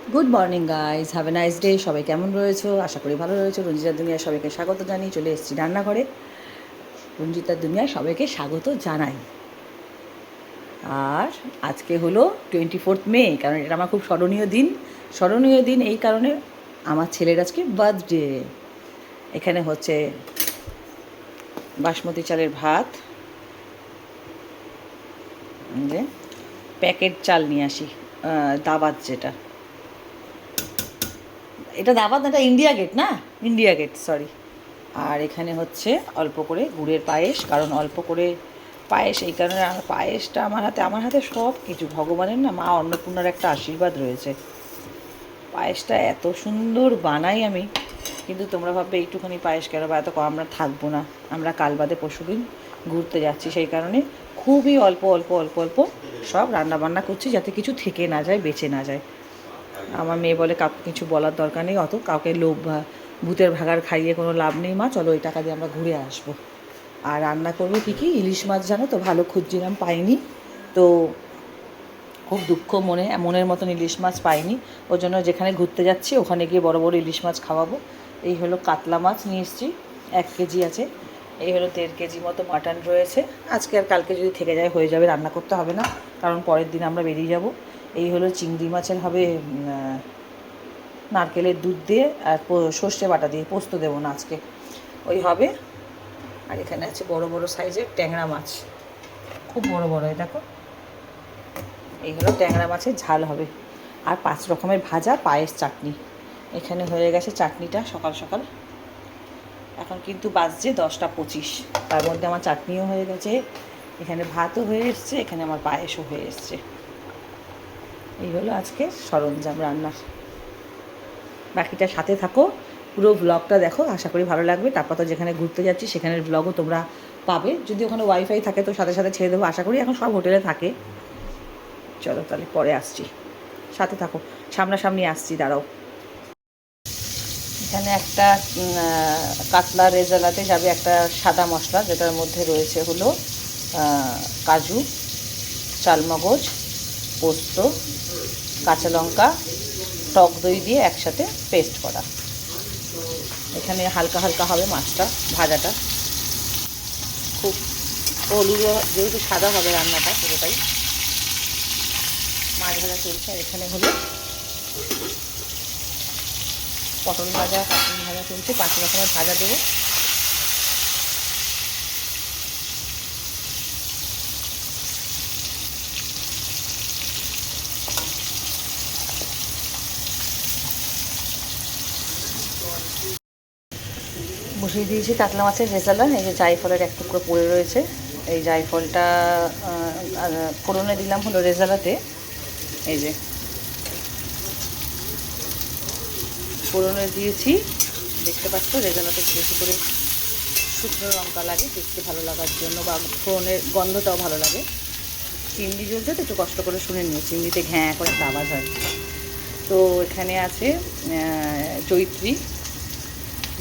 Good morning guys, have a nice day. সবাই কেমন রয়েছো? আশা করি ভালো রয়েছো। রঞ্জিতার দুনিয়ায় সবাইকে স্বাগত জানিয়ে চলে এসেছি রান্নাঘরে। রঞ্জিতার দুনিয়ায় সবাইকে স্বাগত জানাই। আর আজকে হলো 24th মে, কারণ এটা আমার খুব স্মরণীয় দিন। স্মরণীয় দিন এই কারণে, আমার ছেলের আজকে বার্থডে। এখানে হচ্ছে বাসমতি চালের ভাত, যে প্যাকেট চাল নিয়ে আসি, দাবাত যেটা, এটা দাবাত না, এটা ইন্ডিয়া গেট না, ইন্ডিয়া গেট সরি। আর এখানে হচ্ছে অল্প করে গুড়ের পায়েস, কারণ অল্প করে পায়েস এই কারণে, পায়েসটা আমার হাতে সব কিছু ভগবানের না, মা অন্নপূর্ণার একটা আশীর্বাদ রয়েছে। পায়েসটা এত সুন্দর বানাই আমি, কিন্তু তোমরা ভাববে এইটুখানি পায়েস কেন, বা এত কম, আমরা থাকবো না, আমরা কাল বাদে পরশুদিন ঘুরতে যাচ্ছি, সেই কারণে খুবই অল্প অল্প অল্প অল্প সব রান্নাবান্না করছি, যাতে কিছু থেকে না যায়, বেঁচে না যায়। আমার মেয়ে বলে কাউকে কিছু বলার দরকার নেই, অত কাউকে লোভ বা ভূতের ভাগার খাইয়ে কোনো লাভ নেই মা, চলো ওই টাকা দিয়ে আমরা ঘুরে আসবো। আর রান্না করবো কী কী, ইলিশ মাছ জানো তো, ভালো খুঁজছিলাম পাইনি, তো খুব দুঃখ, মনের মতন ইলিশ মাছ পাইনি। ওই জন্য যেখানে ঘুরতে যাচ্ছি ওখানে গিয়ে বড় বড় ইলিশ মাছ খাওয়াবো। এই হলো কাতলা মাছ নিয়ে এসেছি, 1 কেজি আছে। এই হলো 1.5 কেজি মতো মাটন রয়েছে। আজকে আর কালকে যদি থেকে যায় হয়ে যাবে, রান্না করতে হবে না, কারণ পরের দিন আমরা বেরিয়ে যাব। এই হলো চিংড়ি মাছের হবে নারকেলের দুধ দিয়ে আর সর্ষে বাটা দিয়ে, পোস্ত দেবো না আজকে, ওই হবে। আর এখানে আছে বড় বড় সাইজের ট্যাংরা মাছ, খুব বড় বড়, এই দেখো। এই হলো ট্যাংরা মাছের ঝাল হবে। আর 5 রকমের ভাজা, পায়েস, চাটনি। এখানে হয়ে গেছে চাটনিটা সকাল সকাল। এখন কিন্তু বাজছে 10টা 25, তার মধ্যে আমার চাটনিও হয়ে গেছে, এখানে ভাতও হয়ে এসছে, এখানে আমার পায়েসও হয়ে এসছে। এই হলো আজকে সরঞ্জাম রান্নার। বাকিটা সাথে থাকো, পুরো ব্লগটা দেখো, আশা করি ভালো লাগবে। তারপর তো যেখানে ঘুরতে যাচ্ছি সেখানের ব্লগও তোমরা পাবে, যদি ওখানে ওয়াইফাই থাকে তো সাথে সাথে ছেড়ে দেবো, আশা করি এখন সব হোটেলে থাকে। চলো তাহলে পরে আসছি, সাথে থাকো, সামনাসামনি আসছি, দাঁড়াও। এখানে একটা কাতলা রেজালাতে যাবে একটা সাদা মশলা, যেটার মধ্যে রয়েছে হলো কাজু, চালমগজ, পোস্ত, কাঁচা লঙ্কা, টক দই দিয়ে একসাথে পেস্ট করা। এখানে হালকা হালকা হবে মাছটা, ভাজাটা খুব, হলুদ যেহেতু সাদা হবে রান্নাটা পুরোটাই। মাছ ভাজা চলছে। আর এখানে হলো পটল ভাজা, কাঁচুন ভাজা চলছে, 5 রকমের ভাজা দেবো। বসিয়ে দিয়েছি কাতলা মাছের রেজালা। এই যে জায়ফলের এক টুকরো পড়ে রয়েছে, এই জায়ফলটা ফোড়নে দিলাম হলো রেজালাতে। এই যে ফোড়নে দিয়েছি, দেখতে পাচ্ছ রেজালাতে বেশি করে শুকনো লঙ্কা লাগে দেখতে ভালো লাগার জন্য, বা ফোড়নের গন্ধটাও ভালো লাগে। চিংড়ি জ্বলছে তো একটু কষ্ট করে শুনে নিও, চিংড়িতে ঘ্যাঁ করে একটা আওয়াজ হয়। তো এখানে আছে জয়িত্রী,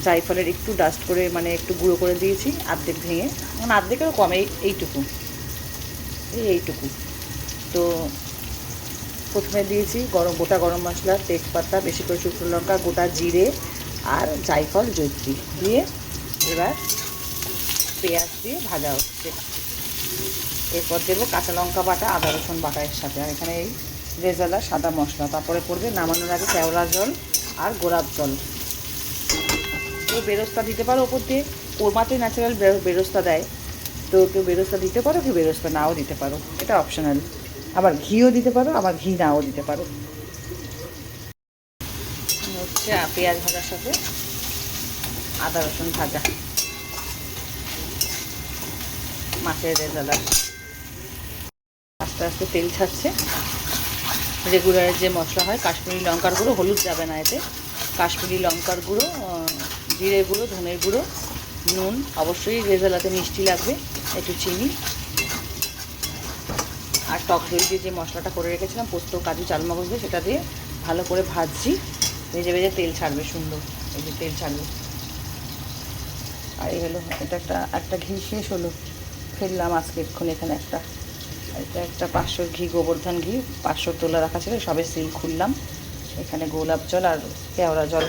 জায়ফলের একটু ডাস্ট করে, মানে একটু গুঁড়ো করে দিয়েছি, অর্ধেক ভেঙে, মানে অর্ধেকেরও কম, এইটুকু, এইটুকু। তো প্রথমে দিয়েছি গোটা গরম মশলা, তেজপাতা, বেশি করে শুকনো লঙ্কা, গোটা জিরে আর জায়ফল, জয়িত্রী দিয়ে এবার পেঁয়াজ দিয়ে ভাজা হচ্ছে। এরপর দেবো কাঁচা লঙ্কা বাটা, আদা রসুন বাটা এর সাথে, আর এখানে এই রেজালা সাদা মশলা। তারপরে পড়বে নামানোর আগে কেওড়া জল আর গোলাপ জল। কেউ বেরস্তা দিতে পারো ওপর দিয়ে, কোরমাতে ন্যাচারাল বেরস্তা দেয়, তো কেউ বেরস্তা দিতে পারো, কেউ বেরস্তা নাও দিতে পারো, এটা অপশনাল। আবার ঘিও দিতে পারো, আবার ঘি নাও দিতে পারো। হচ্ছে পেঁয়াজ ভাজার সাথে আদা রসুন ভাজা, মাছের রেজালা আস্তে আস্তে তেল ছাড়ছে। রেগুলারের যে মশলা হয়, কাশ্মীরি লঙ্কার গুঁড়ো, হলুদ যাবে না এতে, কাশ্মীরি লঙ্কার গুঁড়ো, জিরে গুঁড়ো, ধনের গুঁড়ো, নুন, অবশ্যই রেজালাতে মিষ্টি লাগবে, একটু চিনি, আর টক দই দিয়ে যে মশলাটা করে রেখেছিলাম, পোস্ত, কাজু, চালমগজ দিয়ে, সেটা দিয়ে ভালো করে ভাজছি। ভেজে ভেজে তেল ছাড়বে সুন্দর, এই যে তেল ছাড়বে। আর এই হলো, এটা একটা ঘি শেষ হলো, ফেললাম আজকে এক্ষুনি এখানে একটা, এটা একটা 500 ঘি, গোবর্ধন ঘি, 500 তোলা রাখা ছিল, সবে সিল খুললাম। এখানে গোলাপ জল আর কেওড়া জল,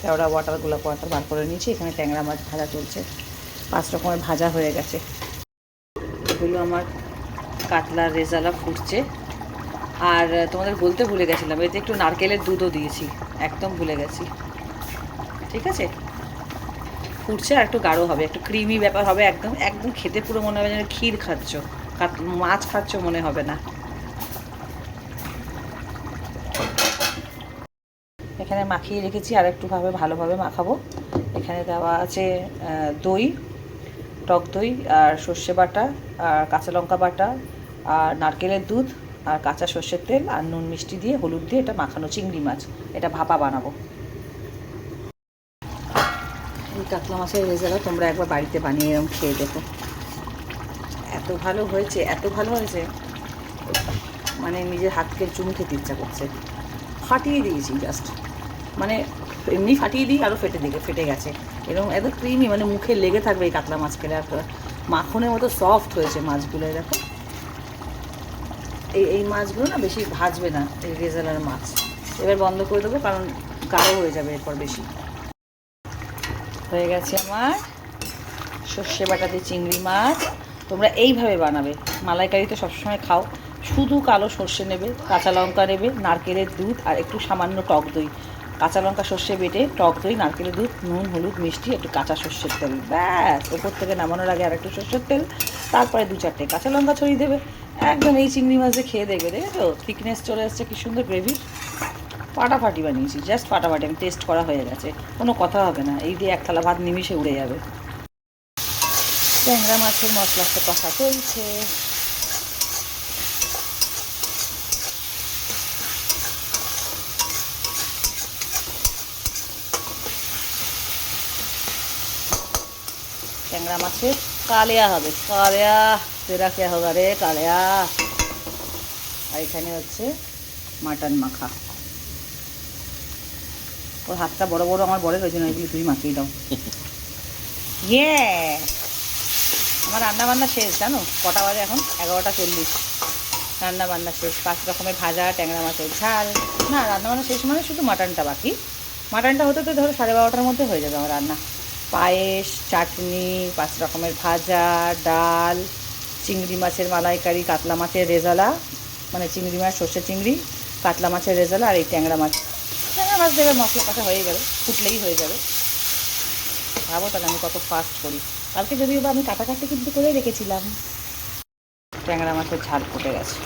কেওড়া ওয়াটার, গোলাপ ওয়াটার বার করে নিয়েছি। এখানে ট্যাংরা মাছ ভাজা চলছে, 5 রকমের ভাজা হয়ে গেছে। এগুলো আমার কাতলার রেজালা ফুটছে। আর তোমাদের বলতে ভুলে গেছিলাম, এতে একটু নারকেলের দুধও দিয়েছি, একদম ভুলে গেছি। ঠিক আছে, ফুটছে আর একটু গাঢ় হবে, একটু ক্রিমি ব্যাপার হবে, একদম একদম খেতে পুরো মনে হবে যেন ক্ষীর খাচ্ছ, মাছ খাচ্ছ মনে হবে না। এখানে মাখিয়ে রেখেছি, আর একটু ভালোভাবে মাখাবো। এখানে দেওয়া আছে দই, টক দই আর সর্ষে বাটা আর কাঁচা লঙ্কা বাটা আর নারকেলের দুধ আর কাঁচা সর্ষের তেল আর নুন মিষ্টি দিয়ে হলুদ দিয়ে এটা মাখানো চিংড়ি মাছ, এটা ভাপা বানাবো। এই কাতলা মাছের রেজালা তোমরা একবার বাড়িতে বানিয়ে এরকম খেয়ে দেখো, এত ভালো হয়েছে, এত ভালো হয়েছে, মানে নিজের হাতকে চুমু খেতে ইচ্ছা করছে। ফাটিয়ে দিয়েছি জাস্ট, মানে এমনি ফাটিয়ে দিই আরও ফেটে গেছে, এরকম এত ক্রিমি, মানে মুখে লেগে থাকবে এই কাতলা মাছ খেলে। আর মাখনের মতো সফট হয়েছে মাছগুলো, দেখো। এই মাছগুলো না বেশি ভাজবে না, এই রেজালার মাছ। এবার বন্ধ করে দেবো, কারণ গাঢ় হয়ে যাবে এরপর বেশি। হয়ে গেছে আমার সর্ষে বাটা দিয়ে চিংড়ি মাছ। তোমরা এইভাবে বানাবে, মালাইকারি তো সবসময় খাও। শুধু কালো সর্ষে নেবে, কাঁচা লঙ্কা নেবে, নারকেলের দুধ আর একটু সামান্য টক দই, কাঁচা লঙ্কা সর্ষে বেটে, টক দই, নারকেলের দুধ, নুন, হলুদ, মিষ্টি, একটু কাঁচা সর্ষের তেল, ব্যাস। ওপর থেকে নামানোর আগে আর একটু সর্ষের তেল, তারপরে 2-4টে কাঁচা লঙ্কা ছড়িয়ে দেবে। একদম এই চিংড়ি মাছ দিয়ে খেয়ে দেখবে, দেখেছো থিকনেস চলে এসছে কি সুন্দর গ্রেভির। ফাটাফাটি বানিয়েছি, জাস্ট ফাটাফাটি। আমি টেস্ট করা হয়ে গেছে, কোনো কথা হবে না, এই দিয়ে 1 থালা ভাত নিমিশে উড়ে যাবে। ট্যাংরা মাছের মশলার তো কষা চলছে। ট্যাংরা মাছের কালিয়া হবে, কালিয়া তেরা কে হোগা রে কালিয়া। আর এখানে হচ্ছে মাটন মাখা। ওর হাতটা বড় বড় আমার বড়ের, ওই জন্য এগুলি তুমি মাখিয়ে দাও। ইয়ে, আমার রান্নাবান্না শেষ, জানো কটা বাজে এখন? 11টা 40। রান্নাবান্না শেষ, 5 রকমের ভাজা, ট্যাংরা মাছের ঝাল। না, রান্নাবান্না শেষ মানে শুধু মাটনটা বাকি। মাটনটা হতে তো ধরো 12:30টার মধ্যে হয়ে যাবে আমার রান্না। পায়েস, চাটনি, 5 রকমের ভাজা, ডাল, চিংড়ি মাছের মালাইকারি, কাতলা মাছের রেজালা, মানে চিংড়ি মাছ, সর্ষে চিংড়ি, কাতলা মাছের রেজালা আর এই ট্যাংরা মাছ। ট্যাংরা মাছ দেবে, মশলা কষা হয়ে গেলে, ফুটলেই হয়ে যাবে। ভাবো তাহলে আমি কত ফাস্ট করি। কালকে যদিও বা আমি কাটাকাটি কিন্তু করে রেখেছিলাম। ট্যাংরা মাছের ঝাল ফুটে গেছে।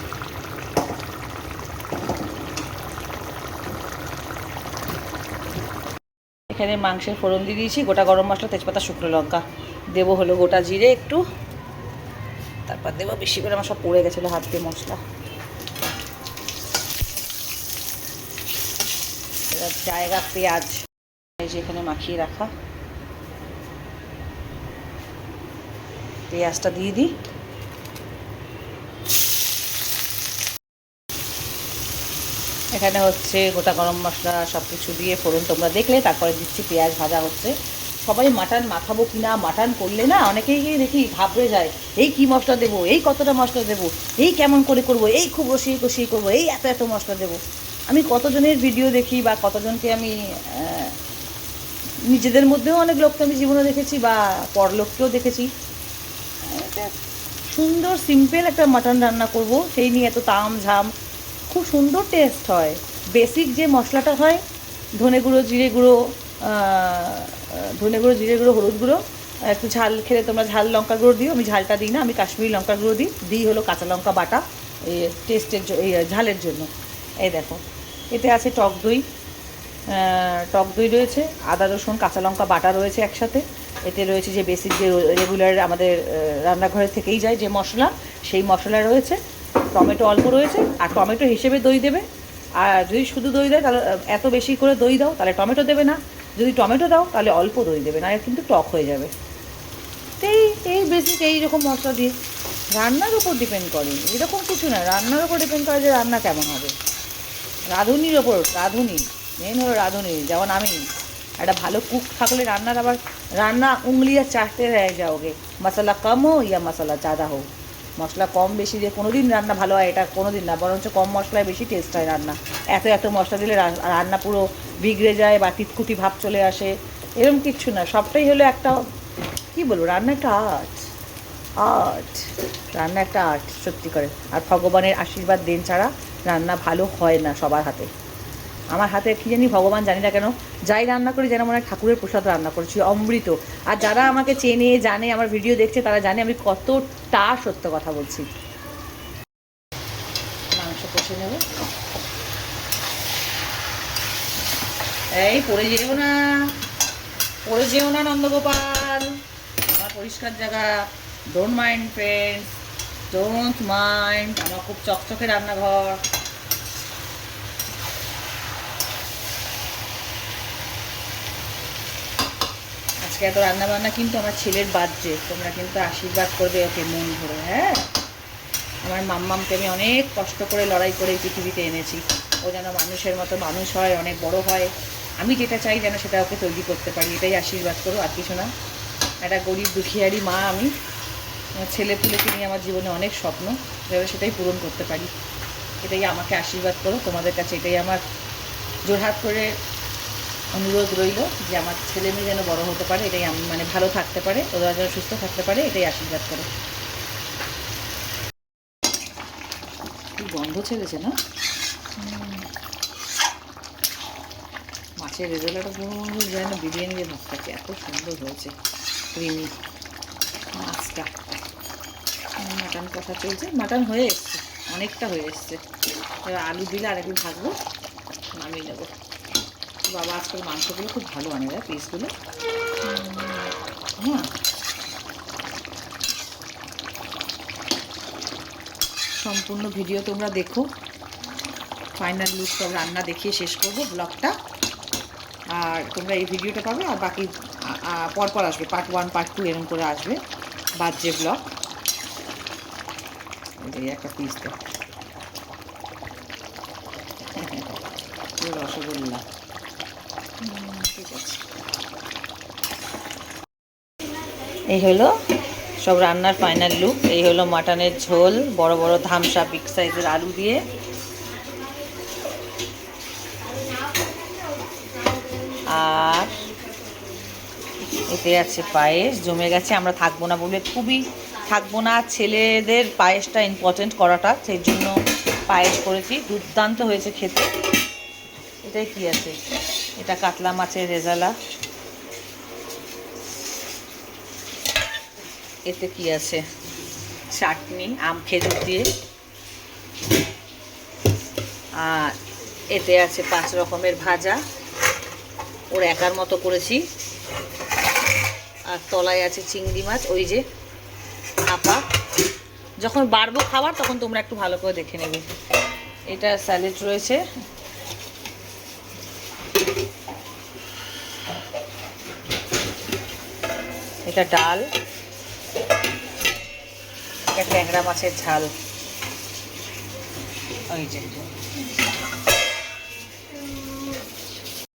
এখানে মাংসের ফোড়ন দিয়ে দিয়েছি, গোটা গরম মশলা, তেজপাতা, শুকনো লঙ্কা দেবো, হলো গোটা জিরে একটু, তারপর দেবো বেশি করে, আমার সব পড়ে গেছিলো হাত দিয়ে মশলা। এবার জায়গা পেঁয়াজ, এই যে এখানে মাখিয়ে রাখা পেঁয়াজটা দিয়ে দিই। এখানে হচ্ছে গোটা গরম মশলা সব কিছু দিয়ে ফোড়ন তোমরা দেখলে, তারপরে দিচ্ছি পেঁয়াজ ভাজা হচ্ছে। সবাই মাটন মাখাবো কি না, মাটন করলে না অনেকেই গিয়ে দেখি ঘাবড়ে যায়, এই কি মশলা দেবো, এই কতটা মশলা দেবো, এই কেমন করে করবো, এই খুব কষিয়ে কষিয়ে করবো, এই এত এত মশলা দেবো। আমি কতজনের ভিডিও দেখি বা কতজনকে আমি নিজেদের মধ্যেও অনেক লোককে আমি জীবনে দেখেছি বা পরলোককেও দেখেছি, সুন্দর সিম্পল একটা মাটন রান্না করব, সেই নিয়ে এত তাম ঝাম, খুব সুন্দর টেস্ট হয়। বেসিক যে মশলাটা হয়, ধনে গুঁড়ো, জিরে গুঁড়ো, হলুদ গুঁড়ো, একটু ঝাল খেলে তোমরা ঝাল লঙ্কা গুঁড়ো দিও, আমি ঝালটা দিই না, আমি কাশ্মীরি লঙ্কা গুঁড়ো দিই হলো কাঁচা লঙ্কা বাটা, এই টেস্টের এই ঝালের জন্য। এই দেখো, এতে আছে টক দই রয়েছে, আদা রসুন কাঁচা লঙ্কা বাটা রয়েছে একসাথে। এতে রয়েছে যে বেসিক যে রেগুলার আমাদের রান্নাঘরে থেকেই যায় যে মশলা, সেই মশলা রয়েছে। টমেটো অল্প রয়েছে, আর টমেটো হিসেবে দই দেবে। আর যদি শুধু দই দেয় তাহলে, এত বেশি করে দই দাও তাহলে টমেটো দেবে না, যদি টমেটো দাও তাহলে অল্প দই দেবে, না কিন্তু টক হয়ে যাবে। এই বেসিক এইরকম মশলা দিয়ে রান্নার উপর ডিপেন্ড করে, এরকম কিছু না, রান্নার উপর ডিপেন্ড করে যে রান্না কেমন হবে। রাঁধুনির ওপর, মেন হলো রাঁধুনি। যেমন আমি একটা ভালো কুক থাকলে রান্না উংলিয়া চাটতে রয়ে যাওগে, মশলা কম হো ইয়া মশলা ज़्यादा हो। মশলা কম বেশি দিয়ে কোনো দিন রান্না ভালো হয় এটা কোনো দিন না, বরঞ্চ কম মশলায় বেশি টেস্ট হয় রান্না। এত মশলা দিলে রান্না পুরো বিগড়ে যায় বা তিতকুটি ভাব চলে আসে, এরকম কিচ্ছু না। সবটাই হলো একটা, কী বলবো, রান্না একটা আর্ট, আর্ট, রান্না একটা আর্ট সত্যি করে। আর ভগবানের আশীর্বাদ দেন ছাড়া রান্না ভালো হয় না সবার হাতে। আমার হাতে কী জানি ভগবান, জানি না কেন, যাই রান্না করি যেন মনে হয় ঠাকুরের প্রসাদ রান্না করেছি, অমৃত। আর যারা আমাকে চেনে জানে, আমার ভিডিও দেখছে, তারা জানে আমি কতটা সত্য কথা বলছি। মাংস কষে নেব। এই পড়ে যেও না, পড়ে যেও না নন্দগোপাল, আমার পরিষ্কার জায়গা। Don't mind friends, don't mind. আমার খুব চকচকে রান্নাঘর। আজকে এত রান্নাবান্না কিন্তু আমার ছেলের বার্থডে, তোমরা কিন্তু আশীর্বাদ করবে ওকে মন ভরে। হ্যাঁ, আমার মাম্মামকে আমি অনেক কষ্ট করে লড়াই করে এই পৃথিবীতে এনেছি, ও যেন মানুষের মতো মানুষ হয়, অনেক বড় হয়। আমি যেটা চাই যেন সেটা ওকে তৈরি করতে পারি, এটাই আশীর্বাদ করো, আর কিছু না। একটা গরিব দুঃখিয়ারি মা আমি, আমার ছেলে পুলেকে নিয়ে আমার জীবনে অনেক স্বপ্ন, যাতে সেটাই পূরণ করতে পারি। এটাই আমাকে আশীর্বাদ করো, তোমাদের কাছে এটাই আমার জোরহাত করে অনুরোধ রইল, যে আমার ছেলে মেয়ে যেন বড় হতে পারে, এটাই আমি, মানে ভালো থাকতে পারে, ওরা যেন সুস্থ থাকতে পারে, এটাই আশীর্বাদ করো। কি গন্ধ ছেড়েছে না মাছের রেজাল্টটা, পুরো মনে হয় যেন বিরিয়ানি দিয়ে ভাত খাচ্ছে, এত সুন্দর হয়েছে ক্রিমি মাছটা। মাটন কষা চলছে, মাটন হয়ে এসছে, অনেকটা হয়ে এসছে। এবার আলু দিলে আর একটু ভাজবো, নামিয়ে নেবো। বাবা আজকাল মাংসগুলো খুব ভালো আনে যায়, পিসগুলো। হ্যাঁ, সম্পূর্ণ ভিডিও তোমরা দেখো, ফাইনাল লুক সব রান্না দেখিয়ে শেষ করবো ব্লগটা। আর তোমরা এই ভিডিওটা পাবে, আর বাকি পরপর আসবে, পার্ট 1 পার্ট 2 এরকম করে আসবে বার্থডে ব্লগ। এই একটা পিস দেখ, রসগোল্লা। ঠিক আছে, এই হলো সব রান্নার ফাইনাল লুক। এই হলো মাটনের ঝোল, বড় বড় ধামসা বিগ সাইজের আলু দিয়ে। আর এতে আছে পায়েস, জমে গেছে। আমরা থাকবো না বলে, খুবই থাকবো না, ছেলেদের পায়েসটা ইম্পর্টেন্ট করাটা, সেই জন্য পায়েস করেছি, দুর্দান্ত হয়েছে খেতে। এটাই কি আছে, এটা কাতলা মাছের রেজালা। এতে কি আছে, চাটনি আম খেজুর দিয়ে। আর এতে আছে 5 রকমের ভাজা, ওর একার মতো করেছি। আর তলায় আছে চিংড়ি মাছ, ওই যে আপা, যখন বাড়বো খাবার তখন তোমরা একটু ভালো করে দেখে নেবে। এটা স্যালাড রয়েছে, এটা ডাল, এটা ট্যাংরা মাছের ঝাল, ওই যে